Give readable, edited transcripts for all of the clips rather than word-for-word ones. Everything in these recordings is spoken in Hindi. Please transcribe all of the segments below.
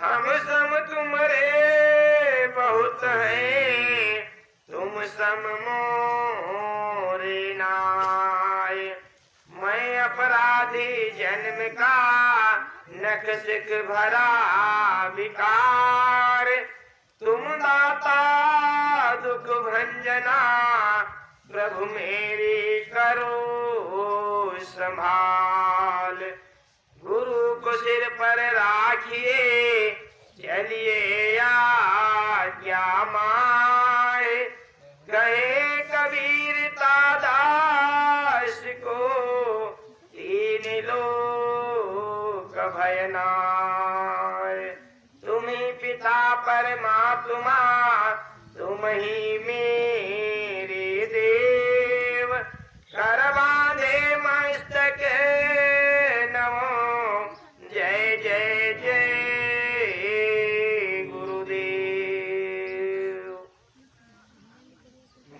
हम सम तुमरे बहुत हैं, तुम सम मोरे नाय। मैं अपराधी जन्म का नखशिख भरा विकार, तुम दाता दुख भंजना प्रभु मेरी करो संभाल। गुरु को सिर पर राखिए चलिए आज्ञा माए, कहे कबीर दास को तीन लोक भय नाय। तुम ही पिता परमात्मा तुम ही मेरे देव, कर बांधे मस्तक नमो जय जय जय गुरुदेव,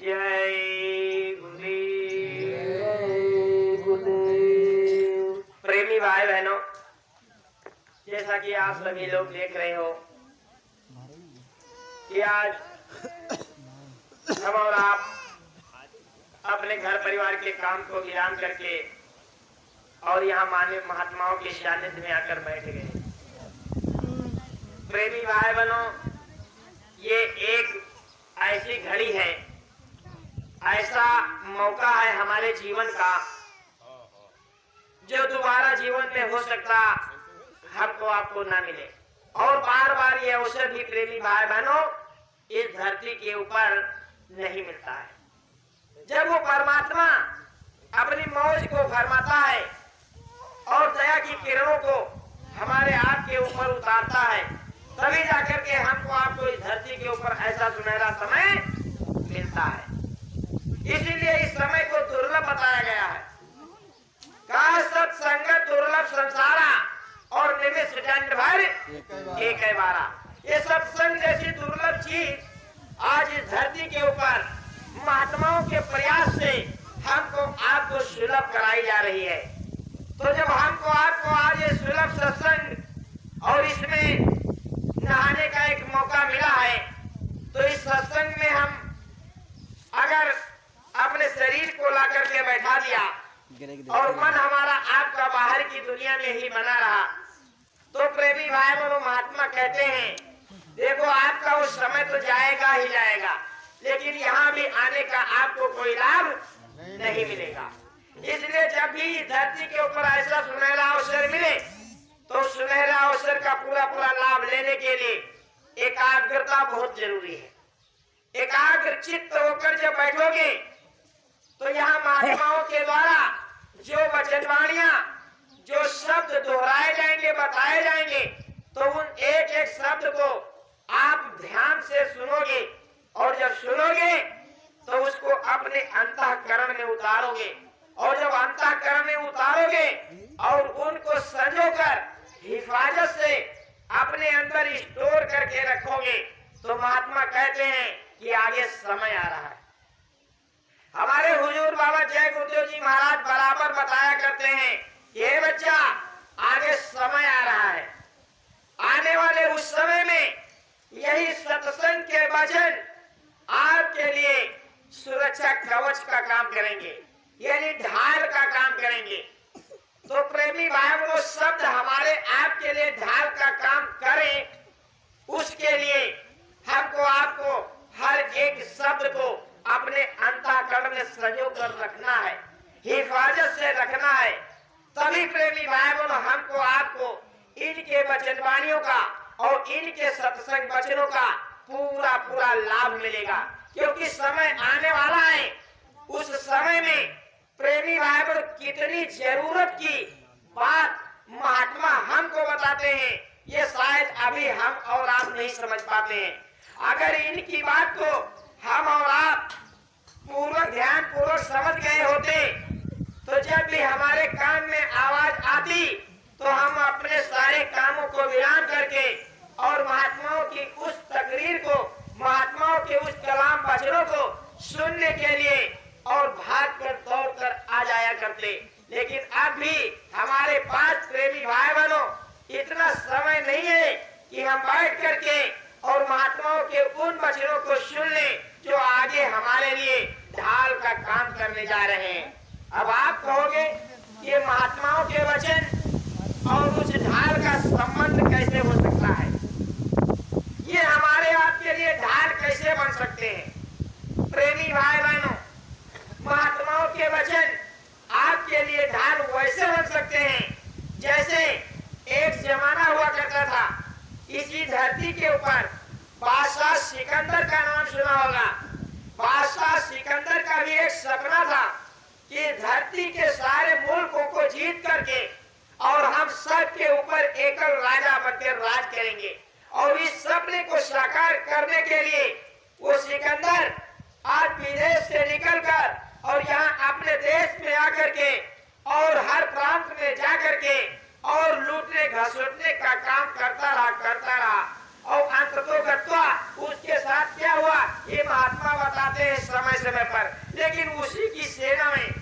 जय गुरुदेव। प्रेमी भाई बहनों, जैसा कि आप सभी लोग देख रहे हो कि आज हम और आप अपने घर परिवार के काम को विराम करके और यहाँ मानव महात्माओं के सानिध्य में आकर बैठ गए। प्रेमी भाई बहनों, ये एक ऐसी घड़ी है, ऐसा मौका है हमारे जीवन का जो दोबारा जीवन में हो सकता हमको आपको ना मिले, और बार बार ये अवसर भी प्रेमी भाई बहनों इस धरती के ऊपर नहीं मिलता है। जब वो परमात्मा अपनी मौज को फरमाता है और दया की किरणों को हमारे आप के ऊपर उतारता है, तभी जाकर के हमको आपको इस धरती के ऊपर ऐसा सुनहरा समय मिलता है। इसीलिए इस समय को दुर्लभ बताया गया है। कहा सत्संग दुर्लभ संसारा और निमिष दंड भर एक बारा। ये सत्संग जैसी दुर्लभ चीज आज इस धरती के ऊपर महात्माओं के प्रयास से हमको आपको सुलभ कराई जा रही है। तो जब हमको आपको आज ये सुलभ सत्संग और इसमें नहाने का एक मौका मिला है, तो इस सत्संग में हम अगर अपने शरीर को ला करके बैठा दिया और मन हमारा आपका बाहर की दुनिया में ही बना रहा, तो प्रेमी भाई बहनों महात्मा कहते हैं देखो आपका उस समय तो जाएगा ही जाएगा, लेकिन यहाँ भी आने का आपको कोई लाभ नहीं मिलेगा। इसलिए जब भी धरती के ऊपर ऐसा सुनहरा अवसर मिले तो सुनहरा अवसर का पूरा पूरा लाभ लेने के लिए एकाग्रता बहुत जरूरी है। एकाग्र चित्त होकर जब बैठोगे तो यहाँ महात्माओं के द्वारा जो वचनवाणियां, जो शब्द दोहराए जाएंगे, बताए जाएंगे, तो उन एक एक शब्द को आप ध्यान से सुनोगे, और जब सुनोगे तो उसको अपने अंतःकरण में उतारोगे, और जब अंतःकरण में उतारोगे और उनको संजोकर हिफाजत से अपने अंदर स्टोर करके रखोगे, तो महात्मा कहते हैं कि आगे समय आ रहा है। हमारे हुजूर बाबा जय गुरुदेव जी महाराज बराबर बताया करते हैं, ये बच्चा आगे समय आ रहा है, आने वाले उस समय में यही सत्संग के वचन आपके लिए सुरक्षा कवच का काम करेंगे, यानी ढाल का काम करेंगे। तो प्रेमी भाई वो शब्द हमारे आपके लिए ढाल का काम करें, उसके लिए हमको आपको हर एक शब्द को अपने अंतःकरण में संजो कर रखना है, हिफाजत से रखना है। तभी प्रेमी भाई बहनों हमको आपको इनके वचनवाणियों का और इनके सत्संग वचनों का पूरा पूरा लाभ मिलेगा, क्योंकि समय आने वाला है। उस समय में प्रेमी भाई बहनों कितनी जरूरत की बात महात्मा हमको बताते हैं, ये शायद अभी हम और आप नहीं समझ पाते हैं। अगर इनकी बात को हम और आप पूर्वक ध्यान पूर्वक समझ गए होते, तो जब भी हमारे कान में आवाज आती तो हम अपने सारे कामों को विराम करके और महात्माओं की उस तकरीर को, महात्माओं के उस कलाम वचनों को सुनने के लिए और भाग कर दौड़ कर आ जाया करते। लेकिन अब भी हमारे पास प्रेमी भाई बहनों इतना समय नहीं है कि हम बैठ करके और महात्माओं के उन वचनों को सुन लें जो आगे हमारे लिए ढाल का काम करने जा रहे हैं। अब आप कहोगे ये महात्माओं के वचन और उस ढाल का संबंध कैसे हो सकता है, ये हमारे आपके लिए ढाल कैसे बन सकते हैं? प्रेमी भाई बहनों, महात्माओं के वचन आपके लिए ढाल वैसे बन सकते हैं जैसे एक जमाना हुआ करता था, इसी धरती के ऊपर बादशाह सिकंदर का नाम सुना होगा। बादशाह सिकंदर का भी एक सपना था कि धरती के सारे मुल्कों को जीत करके और हम सब के ऊपर एकल राजा बनकर राज करेंगे। और इस सपने को साकार करने के लिए वो सिकंदर आज विदेश से निकलकर और यहाँ अपने देश में आकर के और हर प्रांत में जाकर के और लूटने घसोटने का काम करता रहा और अंततोगत्वा उसके साथ क्या हुआ ये महात्मा बताते हैं समय समय पर। लेकिन उसी की सेना में,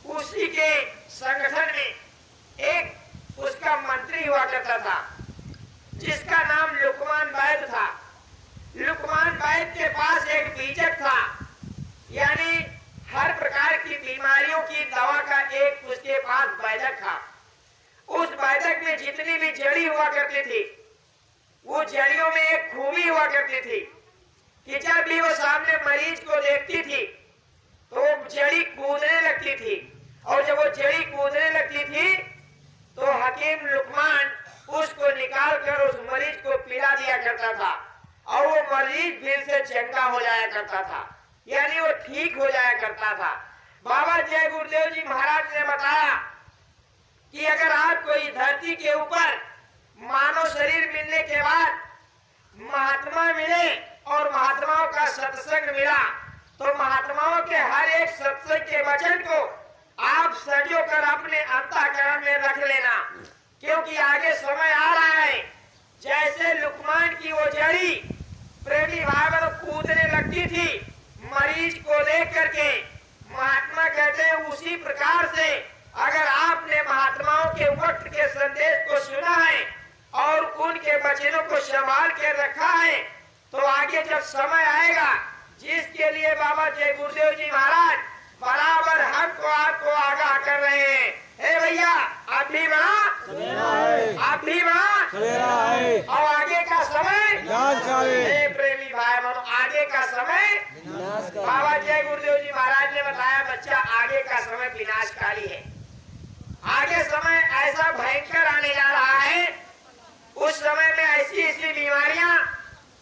उसी के संगठन में एक उसका मंत्री हुआ करता था जिसका नाम लुकमान बैद था। लुकमान बैद के पास एक बीजक था, यानी हर प्रकार की बीमारियों की दवा का एक उसके पास बैठक था। उस बैठक में जितनी भी जड़ी हुआ करती थी, वो जड़ियों में एक खूबी हुआ करती थी कि जब भी वो सामने मरीज को देखती थी तो वो जड़ी कूदने लगती थी, और जब वो जड़ी कूदने लगती थी तो हकीम लुकमान उसको निकाल कर उस मरीज को पिला दिया करता था और वो मरीज फिर से चंगा हो जाया करता था, यानी वो ठीक हो जाया करता था। बाबा जय गुरुदेव जी महाराज ने बताया कि अगर आपको इस धरती के ऊपर मानव शरीर मिलने के बाद महात्मा मिले और महात्माओं का सत्संग मिला तो महात्माओं के हर एक सत्संग के वचन को आप संजो कर अपने अंतःकरण में रख लेना, क्योंकि आगे समय आ रहा है। जैसे लुकमान की वो जड़ी प्रेमी भाई बहनों कूदने लगती थी मरीज को देख करके, महात्मा कहते हैं उसी प्रकार से अगर आपने महात्माओं के वक्त के संदेश को सुना है और उनके वचनों को संभाल के रखा है तो आगे जब समय आएगा जिसके लिए बाबा जय गुरुदेव जी महाराज बराबर हमको आपको आगाह कर रहे हैं, हे भैया आप भी बना, आप भी बना और आगे का समय प्रेमी भाई बहनों, आगे का समय बाबा जय गुरुदेव जी महाराज ने बताया बच्चा आगे का समय विनाशकारी है। आगे समय ऐसा भयंकर आने जा रहा है, उस समय में ऐसी ऐसी बीमारियां,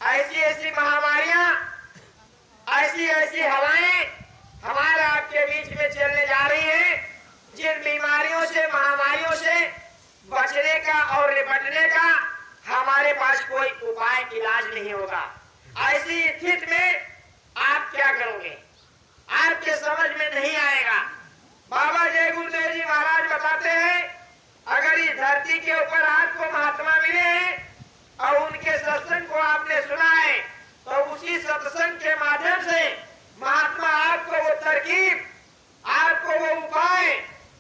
ऐसी ऐसी महामारियां, ऐसी ऐसी हवाएं हमारे आपके बीच में चलने जा रही हैं जिन बीमारियों से, महामारियों से बचने का और निपटने का हमारे पास कोई उपाय, इलाज नहीं होगा। ऐसी स्थिति में आप क्या करोगे, आपके समझ में नहीं आएगा। बाबा जय गुरुदेव जी महाराज बताते हैं अगर इस धरती के ऊपर आपको महात्मा मिले हैं और उनके सत्संग को आपने सुना है तो उसी सत्संग के माध्यम से महात्मा आपको वो तरकीब, आपको वो उपाय,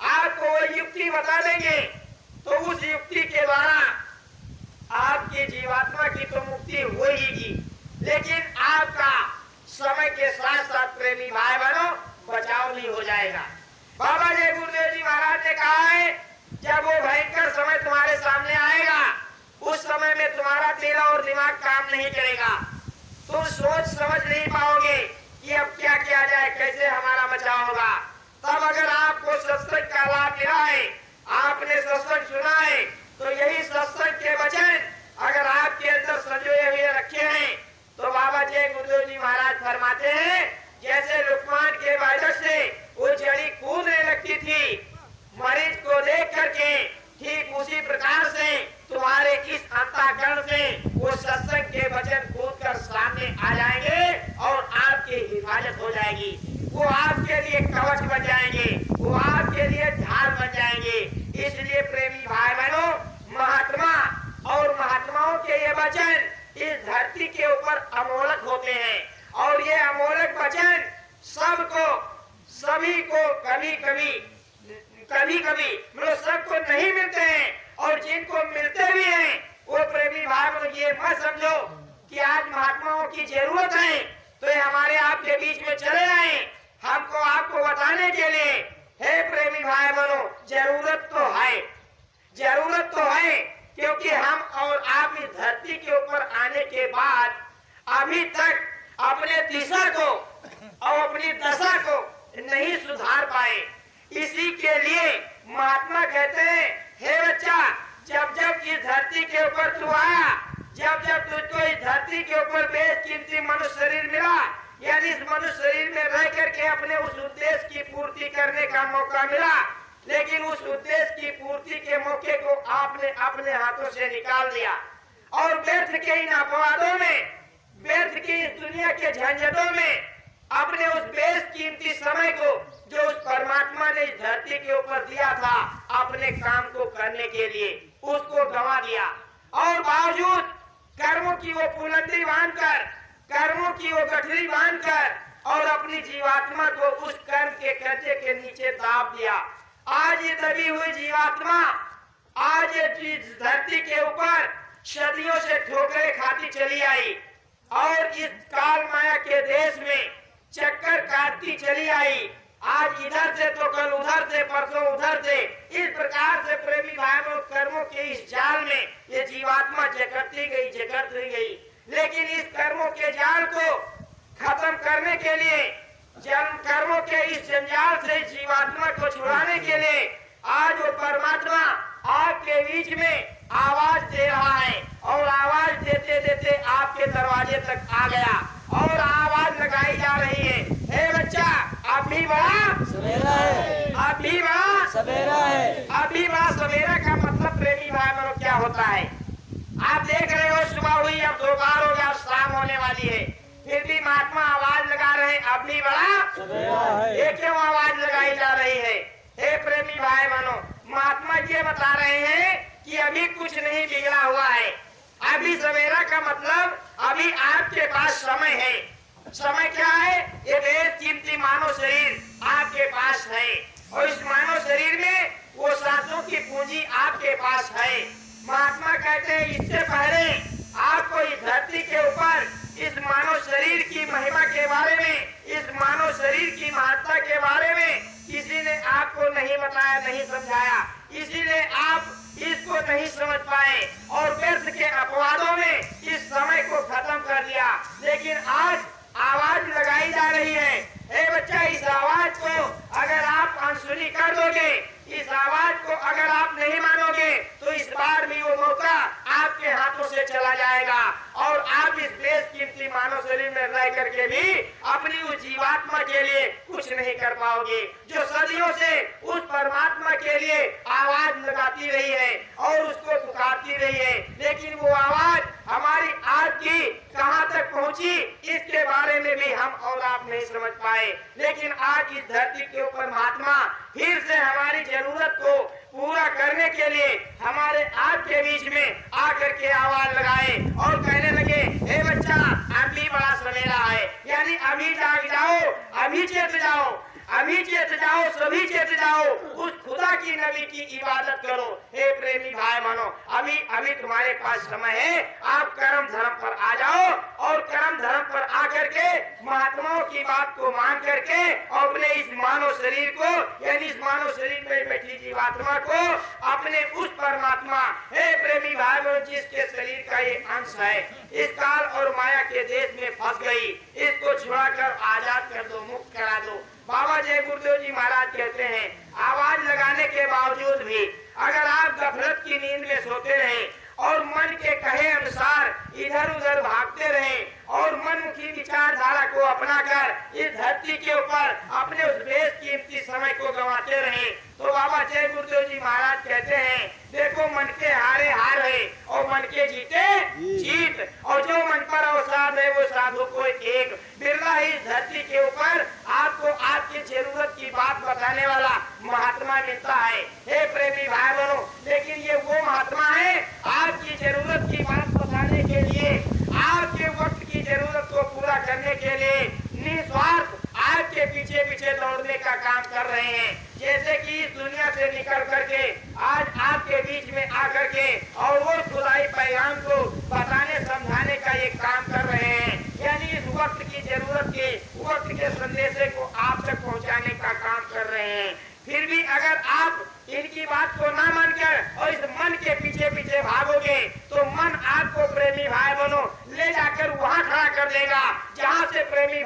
आपको वो युक्ति बता देंगे, तो उस युक्ति के द्वारा आपकी जीवात्मा की तो मुक्ति होगी, लेकिन आपका समय के साथ साथ प्रेमी भाई बहनों बचाव भी हो जाएगा। बाबा जय गुरुदेव जी महाराज ने कहा है जब वो भयंकर समय तुम्हारे सामने आएगा उस समय में तुम्हारा दिल और दिमाग काम नहीं करेगा, तुम सोच समझ नहीं पाओगे कि अब क्या किया जाए, कैसे हमारा बचाव होगा। तब अगर आपको सत्संग का लाभ मिला है, आपने सत्संग सुना है, तो यही सत्संग के वचन अगर आपके अंदर संजोए हुए रखे हैं तो बाबा जय गुरुदेव जी महाराज फरमाते हैं जैसे लुकमान के वजह से वो जड़ी कूदने लगती थी मरीज को देख करके, ठीक उसी प्रकार से तुम्हारे इस अंतःकरण से वो सत्संग के वचन कूद कर सामने आ जाएंगे और आपकी हिफाजत हो जाएगी, वो आपके लिए कवच बन जाएंगे, वो आपके लिए ढाल बन जाएंगे। इसलिए प्रेमी भाई बहनों, महात्मा और महात्माओं के ये वचन इस धरती के ऊपर अमोलक होते हैं और ये अमोलक वचन सबको, सभी को कभी कभी मतलब सबको नहीं मिलते हैं और जिनको मिलते भी हैं वो प्रेमी भाई ये मत समझो कि आज महात्माओं की जरूरत है तो ये हमारे आपके बीच में चले आए हमको आपको बताने के लिए। हे प्रेमी भाई बहनों, जरूरत तो है क्योंकि हम और आप इस धरती के ऊपर आने के बाद अभी तक अपने दिशा को और अपनी दशा को नहीं सुधार पाए। इसी के लिए महात्मा कहते हैं, हे बच्चा, जब जब इस धरती के ऊपर तू आया, जब जब तुझको इस धरती के ऊपर बेशकीमती मनुष्य शरीर मिला, यानी इस मनुष्य शरीर में रह करके अपने उस उद्देश्य की पूर्ति करने का मौका मिला, लेकिन उस उद्देश्य की पूर्ति के मौके को आपने अपने हाथों से निकाल दिया और व्यर्थ के इन अपवादों में, व्यर्थ की इस दुनिया के झंझटों में अपने उस बेशकीमती समय को जो उस परमात्मा ने इस धरती के ऊपर दिया था अपने काम को करने के लिए, उसको गंवा दिया। और बावजूद कर्मों की वो पुलंदी बांधकर, कर्मों की वो गठरी बांधकर और अपनी जीवात्मा को उस कर्म के कर्जे के नीचे दाब दिया। आज ये दबी हुई जीवात्मा आज इस धरती के ऊपर सदियों से ठोकरें खाती चली आई और इस काल माया के देश में चक्कर काटती चली आई। आज इधर से तो कल उधर से, परसों उधर से, इस प्रकार से प्रेमी भाइयों कर्मों के इस जाल में ये जीवात्मा जकड़ती गई। लेकिन इस कर्मों के जाल को खत्म करने के लिए, कर्मों के इस जंजाल से जीवात्मा को छुड़ाने के लिए आज वो परमात्मा आपके बीच में आवाज दे रहा है और आवाज देते देते आपके दरवाजे तक आ गया और आवाज लगाई जा रही है, हे बच्चा, अभी बड़ा सवेरा है, अभी बड़ा सवेरा है। अभी बड़ा सवेरा का मतलब प्रेमी भाई बहनों क्या होता है? आप देख रहे हो सुबह हुई, अब दोपहर हो गया, शाम होने वाली है, फिर भी महात्मा आवाज लगा रहे हैं, अभी बड़ा सवेरा है। ये क्यों आवाज लगाई जा रही है? हे प्रेमी भाई बहनों, महात्मा ये बता रहे हैं कि अभी कुछ नहीं बिगड़ा हुआ है। अभी सवेरा का मतलब अभी आपके पास समय है। समय क्या है? ये बेशकीमती मानव शरीर आपके पास है और इस मानव शरीर में वो सांसों की पूंजी आपके पास है। महात्मा कहते हैं इससे पहले आपको इस धरती के ऊपर इस मानव शरीर की महिमा के बारे में, इस मानव शरीर की महत्ता के बारे में किसी ने आपको नहीं बताया, नहीं समझाया, इसीलिए आप इसको नहीं समझ पाए और व्यर्थ के अपवादों में इस समय को खत्म कर दिया। लेकिन आज आवाज लगाई जा रही है, हे बच्चा, इस आवाज को अगर आप अनसुनी कर दोगे, इस आवाज को अगर आप नहीं मानोगे तो इस बार भी वो मौका आपके हाथों से चला जाएगा और आप इस बेशकीमती मानव शरीर में रह करके भी अपनी उस जीवात्मा के लिए कुछ नहीं कर पाओगे जो सदियों से उस परमात्मा के लिए आवाज लगाती रही है और उसको पुकारती रही है। लेकिन वो आवाज हमारी आज की कहां तक पहुंची, इसके बारे में भी हम और आप नहीं समझ पाए। लेकिन आज इस धरती के ऊपर महात्मा फिर से हमारी जरूरत को पूरा करने के लिए हमारे आपके बीच में आकर के आवाज लगाए और कहने लगे, हे बच्चा, अभी बड़ा सवेरा है, यानी अभी जाग जाओ, अभी चेत जाओ, अभी चेत जाओ, सभी चेत जाओ, उस खुदा की नबी की इबादत करो। हे प्रेमी भाई बहनों, अभी तुम्हारे पास समय है, आप कर्म धर्म पर आ जाओ और कर्म धर्म पर आकर के महात्माओं की बात को मान करके और अपने इस मानव शरीर को, यानी इस मानव शरीर में बैठी जीवात्मा को अपने उस परमात्मा, हे प्रेमी भाई बहनों, जिसके शरीर का ये अंश है, इस काल और माया के देश में फंस गई, इसको छुड़ाकर आजाद कर दो, मुक्त करा दो। बाबा जय गुरुदेव जी महाराज कहते हैं, आवाज लगाने के बावजूद भी अगर आप गफलत की नींद में सोते रहे और मन के कहे अनुसार इधर उधर भागते रहे और मनमुखी विचारधारा को अपनाकर इस धरती के ऊपर अपने उस बेशकीमती समय को गंवाते रहे, तो बाबा जय गुरुदेव जी महाराज कहते हैं, देखो, मन के हारे हार है और मन के जीते जीत, और जो मन पर अवसाद है वो साधु को एक बिरला ही इस धरती के ऊपर आपको आपकी जरूरत की बात बताने वाला महात्मा मिलता है। हे प्रेमी भाई बहनों, लेकिन ये वो महात्मा है आपकी जरूरत की बात बताने के लिए, आपके वक्त की जरूरत को पूरा करने के लिए निस्वार्थ आपके पीछे पीछे दौड़ने का काम कर रहे हैं। जैसे कि इस दुनिया से निकल करके आज आपके बीच में आकर के और वो खुदाई पैगाम को बताने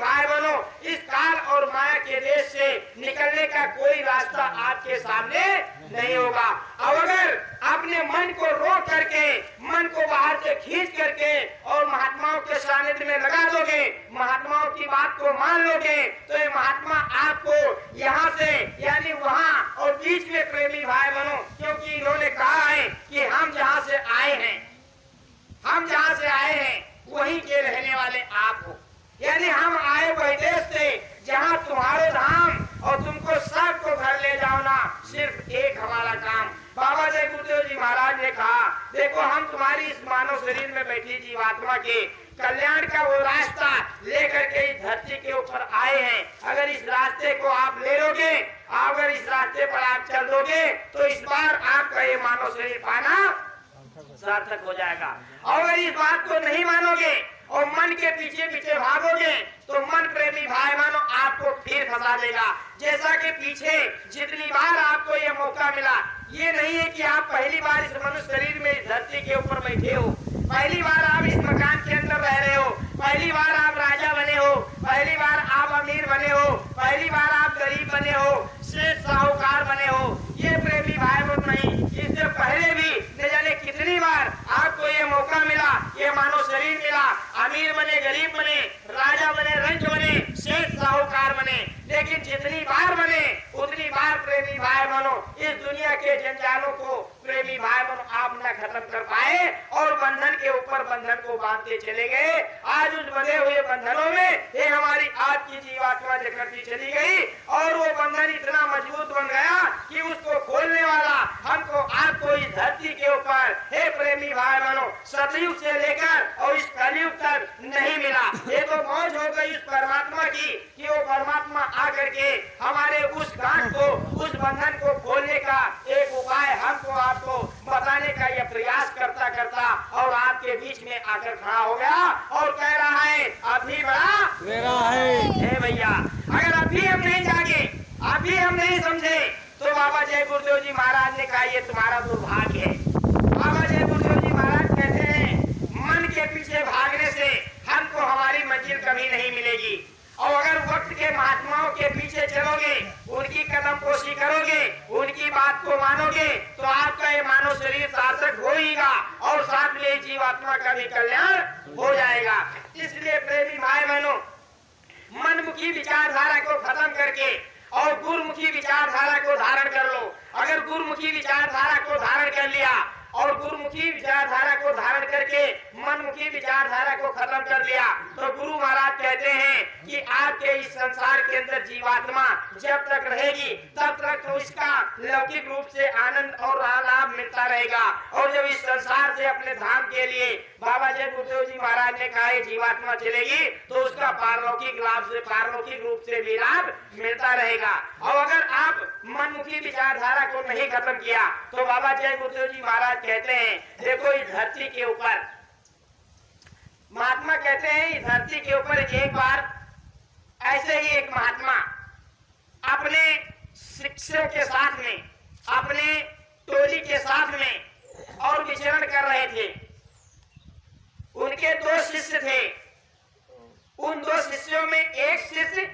भाई बहनों, इस काल और माया के देश से निकलने का कोई रास्ता आपके सामने नहीं होगा। अब अगर अपने मन को रोक करके, मन को बाहर से खींच करके और महात्माओं के सानिध्य में लगा दोगे, महात्माओं की बात को मान लोगे, तो ये महात्मा आपको यहाँ से यानी वहाँ और बीच में प्रेमी भाई बहनों, क्योंकि इन्होंने कहा है कि हम जहाँ से आए हैं, हम जहाँ से आए हैं वहीं के रहने वाले आप हो। यानी हम आए वही देश से जहाँ तुम्हारे धाम और तुमको सबको घर ले जाओ ना, सिर्फ एक हमारा काम। बाबा जय गुरुदेव जी महाराज ने कहा, देखो हम तुम्हारी इस मानव शरीर में बैठी जीवात्मा के कल्याण का वो रास्ता लेकर के इस धरती के ऊपर आए हैं। अगर इस रास्ते को आप ले लोगे, अगर इस रास्ते पर आप चल दोगे, तो इस बार आपका ये मानव शरीर पाना सार्थक हो जाएगा। और अगर इस बात को नहीं मानोगे और मन के पीछे पीछे भागोगे, तो मन प्रेमी भाई मानो आपको फिर फंसा देगा। जैसा कि पीछे जितनी बार आपको ये मौका मिला, ये नहीं है कि आप पहली बार इस मनुष्य शरीर में इस धरती के ऊपर बैठे हो, पहली बार आप इस मकान के अंदर रह रहे हो, पहली बार आप राजा बने हो, पहली बार आप अमीर बने हो, पहली बार आप गरीब बने हो, श्रेष्ठ साहूकार बने हो। ये प्रेमी भाई बहन नहीं, इससे पहले भी न जाने कितनी बार आपको ये मौका मिला, ये मानव शरीर मिला, अमीर बने, गरीब बने, राजा बने, रंक बने, श्रेष्ठ साहूकार बने, लेकिन जितनी बार बने उतनी बार प्रेमी भाई बहनों इस दुनिया के जंजालों को प्रेमी भाई बहनों आप न खत्म कर पाए और बंधन के ऊपर बंधन को बांधते चले गए। आज उस बंधे हुए बंधनों में ये हमारी आज की जीवात्मा जकड़ती चली गई और वो बंधन इतना मजबूत बन गया कि उसको खोलने वाला हमको आपको इस धरती के ऊपर हे प्रेमी भाई बहनों सतयुग से लेकर और इस कलयुग तक नहीं मिला। ये तो मौज हो गई उस परमात्मा की कि वो परमात्मा आकर के हमारे उस गांठ को, उस बंधन को खोलने का एक उपाय हमको आपको बताने का यह प्रयास करता करता और आपके बीच में आकर खड़ा हो गया और कह रहा है अभी बड़ा मेरा है भैया। अगर अभी हम नहीं जागे, अभी हम नहीं समझे, तो बाबा जय गुरुदेव जी महाराज ने कहा ये तुम्हारा दुर्भाग्य है। बाबा जय गुरुदेव जी महाराज कहते हैं मन के पीछे भागने से हमको हमारी मंजिल कभी नहीं मिलेगी। और अगर वक्त के महात्माओं के पीछे चलोगे, उनकी कदम पोशी करोगे, उनकी बात को मानोगे, तो आपका ये मानव शरीर सार्थक होगा और साथ में जीवात्मा का भी कल्याण हो जाएगा। इसलिए प्रेमी भाई बहनों, मनमुखी विचारधारा को खत्म करके और गुरुमुखी विचारधारा को धारण कर लो। अगर गुरुमुखी विचारधारा को धारण कर लिया और गुरुमुखी विचारधारा को धारण करके मनमुखी विचारधारा को खत्म कर लिया, तो गुरु महाराज कहते हैं कि आपके इस संसार के अंदर जीवात्मा जब तक रहेगी तब तक तो इसका लौकिक रूप से आनंद और लाभ मिलता रहेगा। और जब इस संसार से अपने धाम के लिए बाबा जय गुरुदेव जी महाराज ने कहा जीवात्मा चलेगी, तो उसका पारलौकिक लाभ से, पारलौकिक रूप से भी लाभ मिलता रहेगा। और अगर आप मनमुखी विचारधारा को नहीं खत्म किया, तो बाबा जय गुरुदेव जी महाराज कहते हैं देखो इस धरती के ऊपर, महात्मा कहते हैं इस धरती के ऊपर एक बार ऐसे ही एक महात्मा अपने शिष्यों के साथ में, अपने टोली के साथ में और विचरण कर रहे थे। उनके दो शिष्य थे। उन दो शिष्यों में एक शिष्य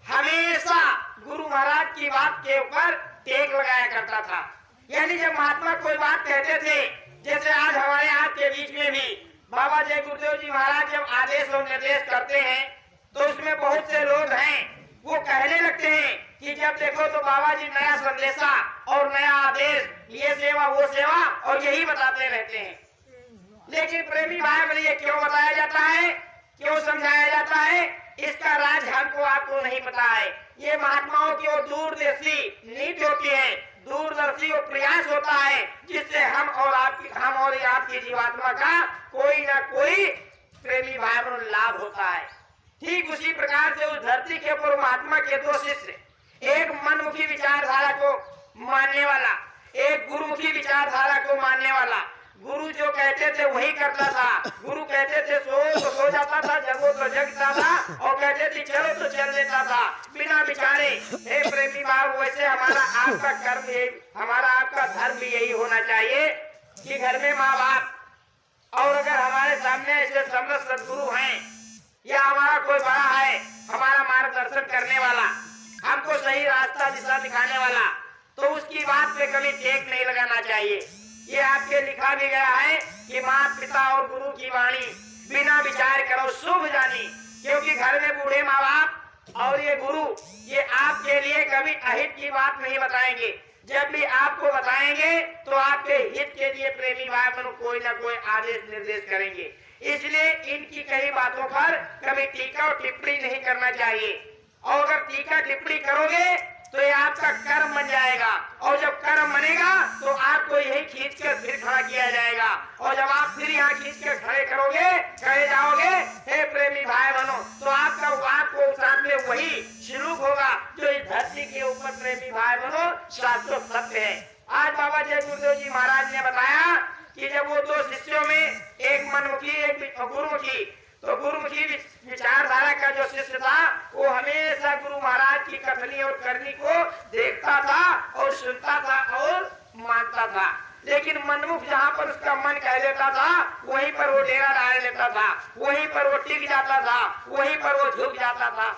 हमेशा गुरु महाराज की बात के ऊपर टेक लगाया करता था। यानी जब महात्मा कोई बात कहते थे, जैसे आज हमारे आपके बीच में भी बाबा जय गुरुदेव जी महाराज जब आदेश और निर्देश करते हैं, तो उसमें बहुत से लोग हैं वो कहने लगते हैं कि जब देखो तो बाबा जी नया संदेशा और नया आदेश, ये सेवा वो सेवा और यही बताते रहते हैं। लेकिन प्रेमी भाई बहन ये क्यों बताया जाता है, क्यों समझाया जाता है, इसका राज हमको आपको नहीं पता है। ये महात्माओं की वो दूरदर्शी नीति होती है, दूरदर्शी वो प्रयास होता है जिससे हम और आपकी जीवात्मा का कोई ना कोई प्रेमी भाई बहन लाभ होता है। ठीक उसी प्रकार से उस धरती के ऊपर महात्मा के दो शिष्य, एक मनमुखी विचारधारा को मानने वाला, एक गुरुमुखी विचारधारा को मानने वाला। गुरु जो कहते थे वही करता था। गुरु कहते थे सो तो सो जाता था, जगो तो जगता था, और कहते थे चलो तो चल देता था बिना विचारे। हे प्रेमी भाव, वैसे हमारा आपका कर्म यही, हमारा आपका धर्म भी यही होना चाहिए कि घर में माँ बाप और अगर हमारे सामने ऐसे समर्थ सदगुरु हैं या हमारा कोई बड़ा है, हमारा मार्गदर्शन करने वाला, हमको सही रास्ता दिशा दिखाने वाला, तो उसकी बात पे कभी टेक नहीं लगाना चाहिए। ये आपके लिखा भी गया है कि माता पिता और गुरु की वाणी बिना विचार करो शुभ जानी, क्योंकि घर में बूढ़े माँ बाप और ये गुरु ये आपके लिए कभी अहित की बात नहीं बताएंगे। जब भी आपको बताएंगे तो आपके हित के लिए प्रेमी भाई बहनों कोई ना कोई आदेश निर्देश करेंगे। इसलिए इनकी कई बातों पर कभी टीका और टिप्पणी नहीं करना चाहिए। और अगर टीका टिप्पणी करोगे तो ये आपका कर्म बन जाएगा, और जब कर्म बनेगा तो आपको यही खींचकर फिर खड़ा किया जाएगा, और जब आप फिर यहाँ खींचकर खड़े जाओगे हे प्रेमी भाई बहनों, तो आपको साथ में वही शुरू होगा जो इस धरती के ऊपर प्रेमी भाई बहनों शाश्वत सत्य है। आज बाबा जय गुरुदेव जी महाराज ने बताया कि जब वो दो शिष्यों में एक मनमुखी एक गुरुमुखी, तो गुरुमुखी विचारधारा का जो शिष्य था वो हमेशा गुरु महाराज की कथनी और करनी को देखता था और सुनता था और मानता था, लेकिन मनमुख जहाँ पर उसका मन कह देता था वहीं पर वो डेरा डाल लेता था, वहीं पर वो टिक जाता था, वहीं पर वो झुक जाता था।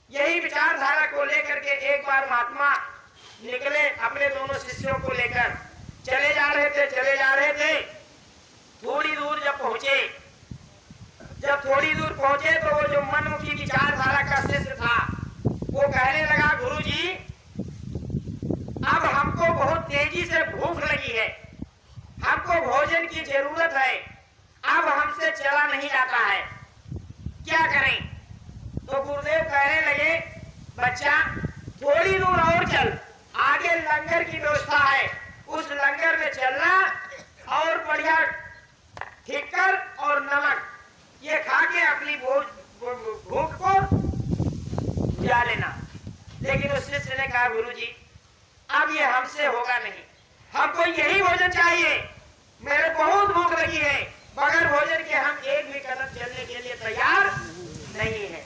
यही विचारधारा को लेकर के एक बार महात्मा निकले अपने दोनों शिष्यों को लेकर, चले जा रहे थे। थोड़ी दूर जब थोड़ी दूर पहुंचे तो वो जो मनमुखी विचारधारा का शिष्य था वो कहने लगा, गुरुजी अब हमको बहुत तेजी से भूख लगी है, हमको भोजन की जरूरत है, अब हमसे चला नहीं जाता है, क्या करें? तो गुरुदेव कहने लगे, बच्चा थोड़ी दूर और चल, आगे लंगर की व्यवस्था है, उस लंगर में चलना और बढ़िया ठिक्कर और नमक ये खा के अपनी भूख को बुझा लेना। लेकिन उस शिष्य ने कहा, गुरुजी अब ये हमसे होगा नहीं, हमको यही भोजन चाहिए, मेरे बहुत भूख लगी है, बगैर भोजन के हम एक भी कदम चलने के लिए तैयार नहीं है।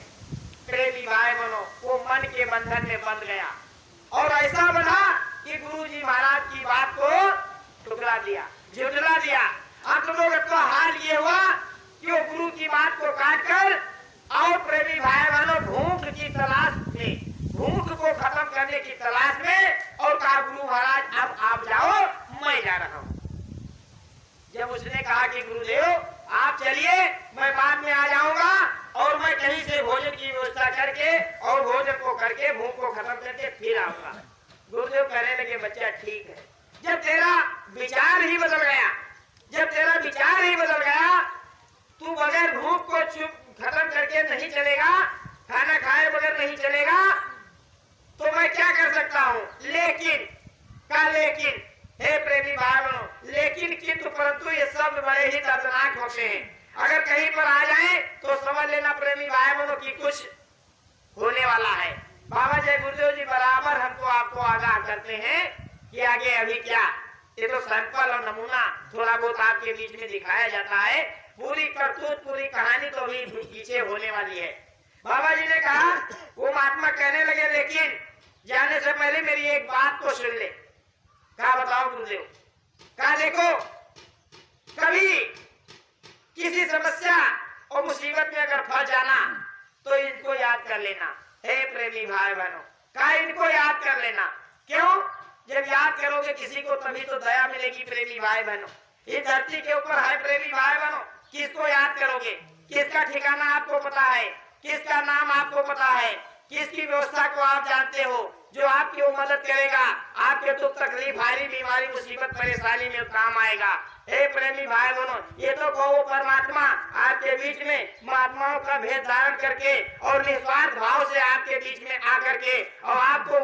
प्रेमी भाई बनो वो मन के बंधन में बंध गया और ऐसा बना कि गुरुजी महाराज की बात को ठुकरा दिया, झुठला दिया। आप लोगों का हाल ये हुआ कि वो गुरु की बात को काटकर और प्रेमी भाई बहनों भूख की तलाश में, भूख को खत्म करने की तलाश में, और कहा गुरु महाराज अब आप जाओ, मैं जा रहा हूं। जब उसने कहा कि गुरुदेव आप चलिए, मैं बाद में आ जाऊंगा और मैं कहीं से भोजन की व्यवस्था करके और भोजन को करके भूख को खत्म करके फिर आऊंगा। गुरुदेव कहने लगे, बच्चा ठीक है, जब तेरा विचार ही बदल गया, तू बगैर भूख को खत्म करके नहीं चलेगा, खाना खाए बगैर नहीं चलेगा, तो मैं क्या कर सकता हूँ? लेकिन हे प्रेमी भाई बहनों, लेकिन किंतु परंतु ये शब्द बड़े ही दर्दनाक होते हैं। अगर कहीं पर आ जाए तो समझ लेना प्रेमी भाई बहनों की कुछ होने वाला है। बाबा जय गुरुदेव जी बराबर हमको आपको आगाह करते हैं कि आगे अभी क्या, ये तो सैंपल और नमूना थोड़ा बहुत आपके बीच में दिखाया जाता है, पूरी करतूत पूरी कहानी तो अभी पीछे होने वाली है। बाबा जी ने कहा, वो महात्मा कहने लगे, लेकिन जाने से पहले मेरी एक बात को सुन ले। कहा बताओ गुरुदेव? कहा देखो, कभी किसी समस्या और मुसीबत में अगर फंस जाना तो इनको याद कर लेना। हे प्रेमी भाई बहनों, कहा इनको याद कर लेना। क्यों? जब याद करोगे किसी को तभी तो दया मिलेगी। प्रेमी भाई बहनों, इस धरती के ऊपर है प्रेमी भाई बहनों, किसको याद करोगे? किसका ठिकाना आपको पता है? किसका नाम आपको पता है? किसकी व्यवस्था को आप जानते हो जो आपकी वो मदद करेगा, आपके दुख तकलीफ भारी बीमारी मुसीबत परेशानी में काम आएगा। हे प्रेमी भाई बहनों, ये तो कहो परमात्मा आपके बीच में महात्माओं का भेद धारण करके और निस्वार्थ भाव से आपके बीच में आकर के और आपको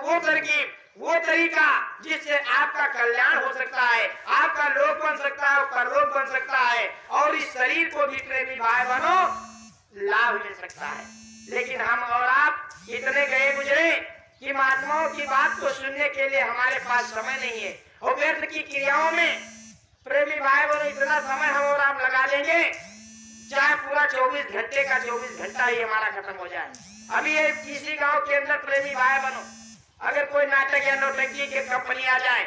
वो तरीका जिससे आपका कल्याण हो सकता है, आपका लोक बन सकता है, परलोक बन सकता है, और इस शरीर को भी प्रेमी भाई बहनों लाभ मिल सकता है। लेकिन हम और आप इतने गए गुजरे कि महात्माओं की बात को सुनने के लिए हमारे पास समय नहीं है, और व्यर्थ की क्रियाओं में प्रेमी भाई बहनों इतना समय हम और आप लगा देंगे, चाहे पूरा 24 घंटे का 24 घंटा ही हमारा खत्म हो जाए। अभी किसी गांव के अंदर प्रेमी भाई बहनों अगर कोई नाटक या नौटंकी की कंपनी आ जाए,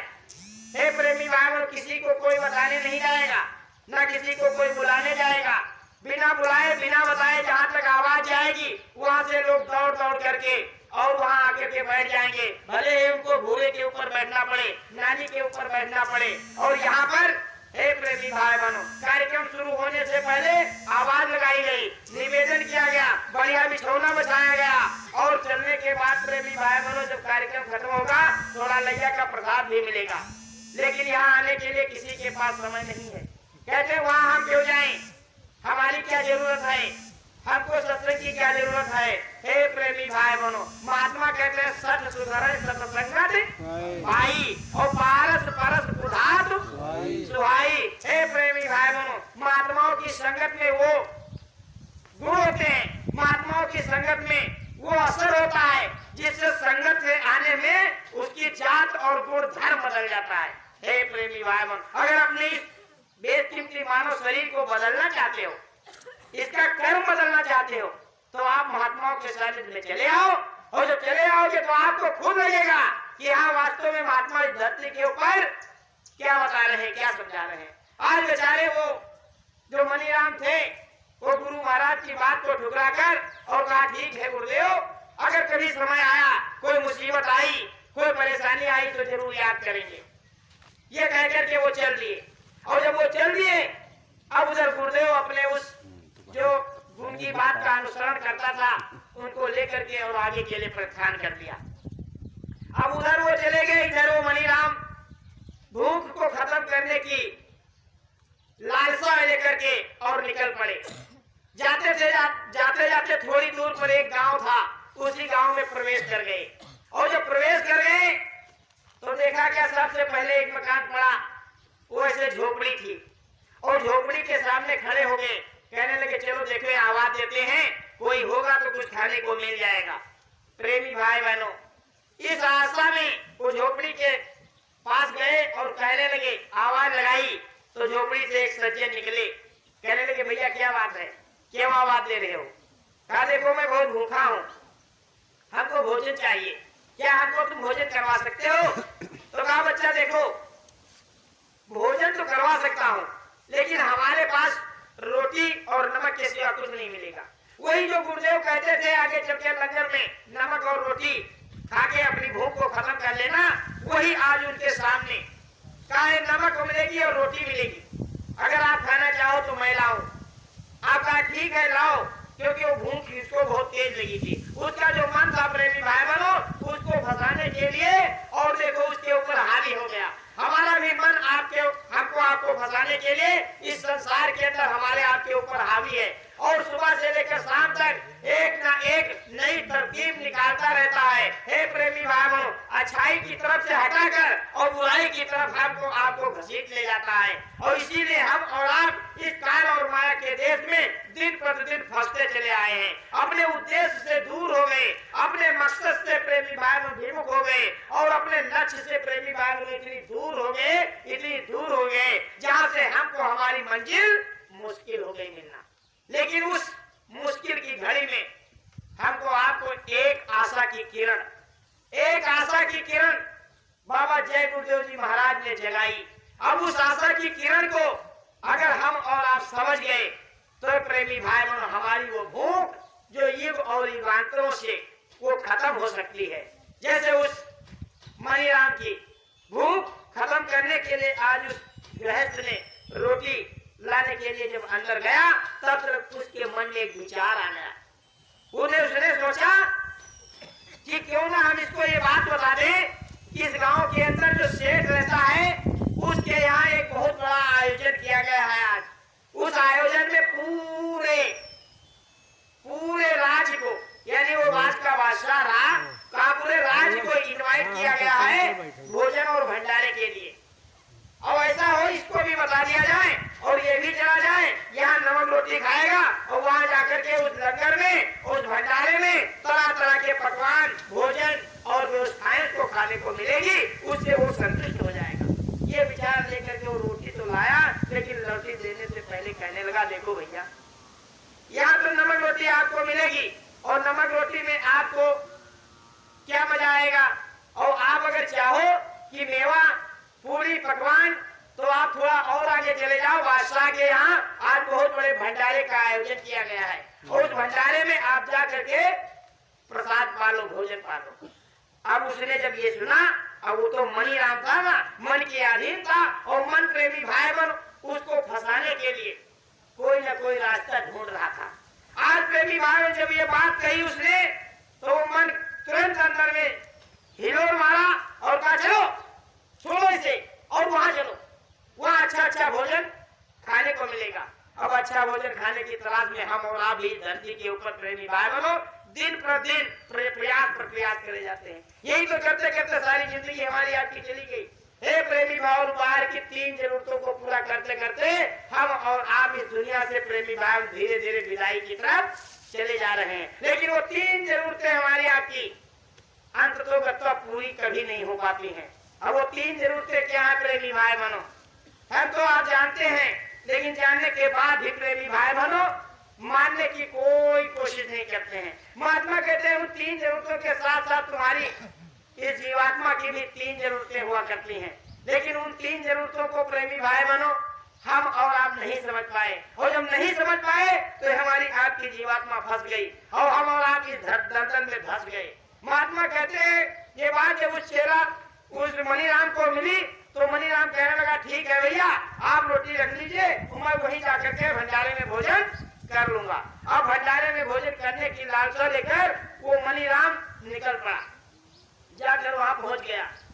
हे प्रेमी भाई बहनों, किसी को कोई बताने नहीं जाएगा, ना किसी को कोई बुलाने जाएगा, बिना बुलाए बिना बताए जहां तक आवाज आवाज जाएगी, वहां से लोग दौड़ दौड़ करके और वहां आकर के बैठ जाएंगे, भले ही उनको घोड़े के ऊपर बैठना पड़े, नानी के ऊपर बैठना पड़े। और यहाँ पर हे प्रेमी भाई बहनों, कार्यक्रम शुरू होने से पहले आवाज लगाई गई, निवेदन किया गया, बढ़िया बिछौना बिछाया गया और चलने के बाद प्रेमी भाई बहनों जब कार्यक्रम खत्म होगा थोड़ा लैया का प्रसाद भी मिलेगा। लेकिन यहाँ आने के लिए किसी के पास समय नहीं है। कहते वहां हम क्यों जाएं, हमारी क्या जरूरत है, हमको सत्संग की क्या जरूरत है। हे प्रेमी भाई बहनों, महात्मा कहते हैं सत सुधरे सत्संगत भाई और पारस परस बुधात सुहाई। हे प्रेमी भाई बहनों, महात्माओं की संगत में वो गुण होते हैं, महात्माओं की संगत में वो असर होता है जिससे संगत से आने में उसकी जात और गुण धर्म बदल जाता है। हे प्रेमी भाई बहनों, अगर अपने इस बेकीमती मानव शरीर को बदलना चाहते हो, इसका कर्म बदलना चाहते हो, तो आप महात्माओं के सानिध्य में चले आओ। और जब चले आओगे तो आपको खुद लगेगा कि हाँ वास्तव में महात्मा इस धरती के ऊपर क्या बता रहे हैं, क्या समझा रहे हैं। आज बेचारे वो जो मनीराम थे वो गुरु महाराज की बात को ठुकरा कर और कहा ठीक है गुरुदेव, अगर कभी समय आया, कोई मुसीबत आई, कोई परेशानी आई तो जरूर याद करेंगे। ये कह करके वो चल दिए। और जब वो चल दिए, अब उधर गुरुदेव अपने उस जो उनकी बात का अनुसरण करता था उनको लेकर के और आगे के लिए प्रस्थान कर दिया। अब उधर वो चले गए, इधर वो मनीराम भूख को खत्म करने की लालसा लेकर के और निकल पड़े। जाते जाते थोड़ी दूर पर एक गांव था, उसी गांव में प्रवेश कर गए। और जब प्रवेश कर गए तो देखा क्या, सबसे पहले एक मकान पड़ा, वो ऐसे झोपड़ी थी और झोपड़ी के सामने खड़े हो गए, कहने लगे चलो देखो आवाज देते हैं, कोई होगा तो कुछ खाने को मिल जाएगा। प्रेमी भाई बहनों, इस आशा में वो झोपड़ी के पास गए और कहने लगे, आवाज लगाई तो झोपड़ी से एक सज्जन निकले, कहने लगे भैया क्या बात है, क्यों आवाज दे रहे हो। कहा देखो मैं बहुत भूखा हूँ, हमको भोजन चाहिए, क्या हमको तुम भोजन करवा सकते हो। तो कहा बच्चा देखो भोजन तो करवा सकता हूँ, लेकिन हमारे पास रोटी और नमक के सिवा कुछ नहीं मिलेगा। वही जो गुरुदेव कहते थे आगे चल के लंगर में नमक और रोटी खा के अपनी भूख को खत्म कर लेना, वही आज उनके सामने कहा नमक मिलेगी और रोटी मिलेगी, अगर आप खाना चाहो तो मैं लाऊं। आप कहा ठीक है लाओ, क्योंकि वो भूख इसको बहुत तेज लगी थी। उसका जो मन था प्रेमी भाई बहनों उसको फंसाने के लिए, और देखो उसके ऊपर हावी हो गया। हमारा भी मन आपको फंसाने के लिए इस संसार के अंदर हमारे आपके ऊपर हावी है, और सुबह से लेकर शाम तक एक ना एक नई तरकीब निकालता रहता है। हे प्रेमी भाई बहनों, अच्छाई की तरफ से हटाकर और बुराई की तरफ आपको घसीट ले जाता है। और इसीलिए हम और आप इस काल और माया के देश में दिन प्रतिदिन फंसते चले आए हैं, अपने उद्देश्य से दूर हो गए, अपने मकसद से प्रेमी भाई बहनों विमुख हो गए, और अपने लक्ष्य से प्रेमी भाई बहनों इतनी दूर हो गए जहाँ से हमको हमारी मंजिल मुश्किल हो गई मिलना। लेकिन उस मुश्किल की घड़ी में हमको आपको एक आशा की किरण बाबा जय गुरुदेव जी महाराज ने जगाई। अब उस आशा की किरण को अगर हम और आप समझ गए तो प्रेमी भाई बहनों हमारी वो भूख जो युग और युगांतरों से वो खत्म हो सकती है। जैसे उस मनीराम की भूख खत्म करने के लिए आज उस गृहस्थ ने रोटी लाने के लिए जब अंदर गया तब तक उसके मन में एक विचार आया। उसने सोचा कि क्यों ना हम इसको ये बात बता दें कि इस गांव के अंदर जो सेठ रहता है उसके यहाँ एक बहुत बड़ा आयोजन किया गया है। आज उस आयोजन में पूरे राज्य को, यानी वो राज का बादशाह रहा, पूरे राज्य को इनवाइट किया गया है भोजन और भंडारे के लिए। और ऐसा हो इसको भी बता दिया जाए और ये भी चला जाए यहाँ नमक रोटी खाएगा, और वहाँ जाकर के उस लंगर में उस भंडारे में तरह तरह के पकवान भोजन और व्यवस्थाएं को खाने को मिलेगी, उससे वो संतुष्ट हो जाएगा। ये विचार लेकर के वो रोटी तो लाया, लेकिन रोटी देने से पहले कहने लगा देखो भैया यहाँ तो नमक रोटी आपको मिलेगी, और नमक रोटी में आपको क्या मजा आएगा, और आप अगर चाहो कि मेवा पूरी पकवान तो आप थोड़ा और आगे चले जाओ, बादशाह के यहाँ आज बहुत बड़े भंडारे का आयोजन किया गया है, और उस भंडारे में आप जा करके प्रसाद पालो, भोजन पालो। अब उसने जब ये सुना, अब वो तो मनी राम था ना, मन के अधीन था, और मन प्रेमी भाई बहन उसको फंसाने के लिए कोई न कोई रास्ता ढूंढ रहा था। आज प्रेमी भाई ने जब ये बात कही उसने, तो मन तुरंत अंदर में हिलोर मारा और कहा चलो छोड़ो इसे और वहां चलो, वहां अच्छा भोजन खाने को मिलेगा। अब अच्छा भोजन खाने की तलाश में हम और आप भी धरती के ऊपर प्रेमी भाई बहनों दिन प्रतिदिन प्रयास करे जाते हैं। यही तो करते करते सारी जिंदगी हमारी आपकी चली गई। हे प्रेमी भाई, बाहर की 3 जरूरतों को पूरा करते करते हम और आप इस दुनिया से प्रेमी भाई धीरे धीरे विदाई की तरफ चले जा रहे हैं। लेकिन वो 3 जरूरतें हमारी आपकी अंततोगत्वा पूरी कभी नहीं हो पाती हैं। अब वो 3 जरूरतें क्या है प्रेमी भाई बहनों, हम तो आप जानते हैं, लेकिन जानने के बाद भी प्रेमी भाई बहनों मानने की कोई कोशिश नहीं करते हैं। महात्मा कहते हैं उन 3 जरूरतों के साथ साथ तुम्हारी इस जीवात्मा की भी 3 जरूरतें हुआ करती हैं, लेकिन उन 3 जरूरतों को प्रेमी भाई बहनों हम और आप नहीं समझ पाए, और जब नहीं समझ पाए तो हमारी आपकी जीवात्मा फंस गई और हम और आप इस दर्दन में फंस गए। महात्मा कहते हैं ये बात जब उस चेहरा उस मनीराम को मिली तो मनीराम कहने लगा ठीक है भैया, आप रोटी रख लीजिए, मैं वहीं जाकर के भंडारे में भोजन कर लूंगा। अब भंडारे में भोजन करने की लालसा लेकर वो मनीराम निकल पड़ा, जाकर वहां पहुंच गया।